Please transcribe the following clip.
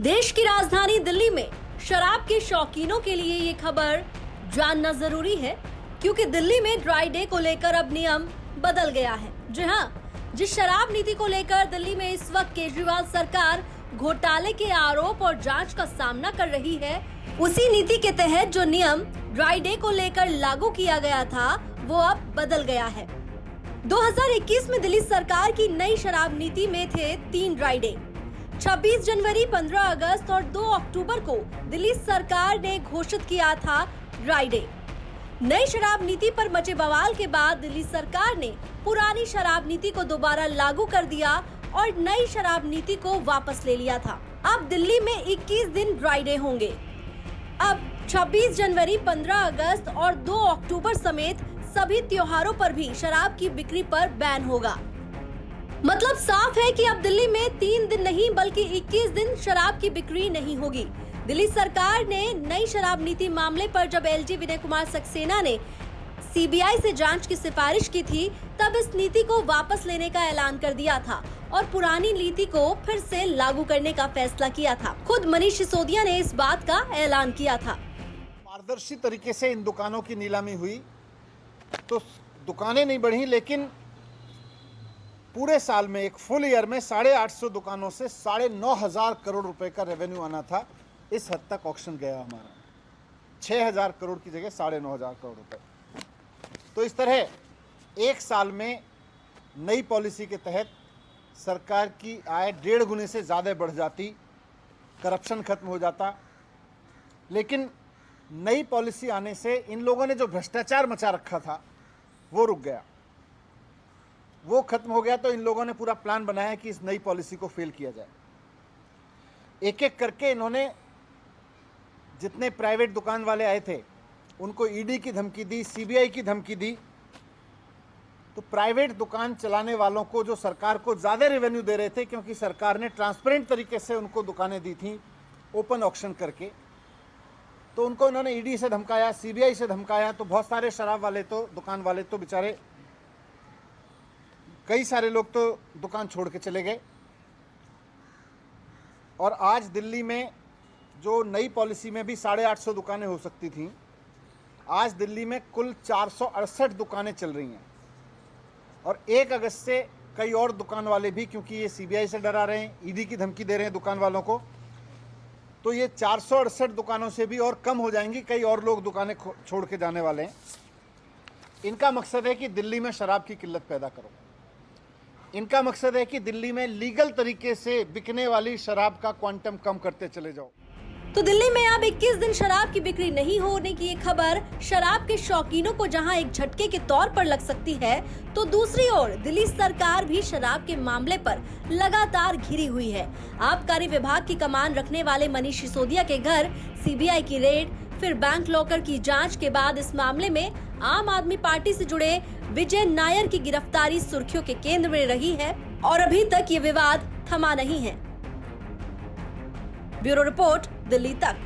देश की राजधानी दिल्ली में शराब के शौकीनों के लिए ये खबर जानना जरूरी है, क्योंकि दिल्ली में ड्राई डे को लेकर अब नियम बदल गया है। जी हाँ, जिस शराब नीति को लेकर दिल्ली में इस वक्त केजरीवाल सरकार घोटाले के आरोप और जांच का सामना कर रही है, उसी नीति के तहत जो नियम ड्राई डे को लेकर लागू किया गया था वो अब बदल गया है। 2021 में दिल्ली सरकार की नई शराब नीति में थे 3 ड्राई डे। 26 जनवरी, 15 अगस्त और 2 अक्टूबर को दिल्ली सरकार ने घोषित किया था ड्राई डे। नई शराब नीति पर मचे बवाल के बाद दिल्ली सरकार ने पुरानी शराब नीति को दोबारा लागू कर दिया और नई शराब नीति को वापस ले लिया था। अब दिल्ली में 21 दिन ड्राई डे होंगे। अब 26 जनवरी, 15 अगस्त और 2 अक्टूबर समेत सभी त्योहारों पर भी शराब की बिक्री पर बैन होगा। मतलब साफ है कि अब दिल्ली में 3 दिन नहीं बल्कि 21 दिन शराब की बिक्री नहीं होगी। दिल्ली सरकार ने नई शराब नीति मामले पर जब एलजी विनय कुमार सक्सेना ने सीबीआई से जांच की सिफारिश की थी, तब इस नीति को वापस लेने का ऐलान कर दिया था और पुरानी नीति को फिर से लागू करने का फैसला किया था। खुद मनीष सिसोदिया ने इस बात का ऐलान किया था। पारदर्शी तरीके से इन दुकानों की नीलामी हुई तो दुकानें नहीं बढ़ी, लेकिन पूरे साल में एक फुल ईयर में 850 दुकानों से 9,500 करोड़ रुपए का रेवेन्यू आना था। इस हद तक ऑक्शन गया हमारा, 6,000 करोड़ की जगह 9,500 करोड़ रुपए। तो इस तरह एक साल में नई पॉलिसी के तहत सरकार की आय 1.5 गुने से ज़्यादा बढ़ जाती, करप्शन खत्म हो जाता। लेकिन नई पॉलिसी आने से इन लोगों ने जो भ्रष्टाचार मचा रखा था वो रुक गया, वो खत्म हो गया। तो इन लोगों ने पूरा प्लान बनाया कि इस नई पॉलिसी को फेल किया जाए। एक एक करके इन्होंने जितने प्राइवेट दुकान वाले आए थे उनको ईडी की धमकी दी, सीबीआई की धमकी दी। तो प्राइवेट दुकान चलाने वालों को जो सरकार को ज़्यादा रेवेन्यू दे रहे थे, क्योंकि सरकार ने ट्रांसपेरेंट तरीके से उनको दुकानें दी थी ओपन ऑक्शन करके, तो उनको इन्होंने ईडी से धमकाया, सीबीआई से धमकाया। तो बहुत सारे शराब वाले तो दुकान वाले तो बेचारे, कई सारे लोग तो दुकान छोड़ के चले गए। और आज दिल्ली में जो नई पॉलिसी में भी 850 दुकानें हो सकती थीं, आज दिल्ली में कुल 468 दुकानें चल रही हैं। और 1 अगस्त से कई और दुकान वाले भी, क्योंकि ये सीबीआई से डरा रहे हैं, ईडी की धमकी दे रहे हैं दुकान वालों को, तो ये 468 दुकानों से भी और कम हो जाएंगी। कई और लोग दुकानें छोड़ के जाने वाले हैं। इनका मकसद है कि दिल्ली में शराब की किल्लत पैदा करो। इनका मकसद है कि दिल्ली में लीगल तरीके से बिकने वाली शराब का क्वांटम कम करते चले जाओ। तो दिल्ली में अब 21 दिन शराब की बिक्री नहीं होने की ये खबर शराब के शौकीनों को जहां एक झटके के तौर पर लग सकती है, तो दूसरी ओर दिल्ली सरकार भी शराब के मामले पर लगातार घिरी हुई है। आबकारी विभाग की कमान रखने वाले मनीष सिसोदिया के घर सीबीआई की रेड, फिर बैंक लॉकर की जांच के बाद इस मामले में आम आदमी पार्टी से जुड़े विजय नायर की गिरफ्तारी सुर्खियों के केंद्र में रही है और अभी तक ये विवाद थमा नहीं है। ब्यूरो रिपोर्ट, दिल्ली तक।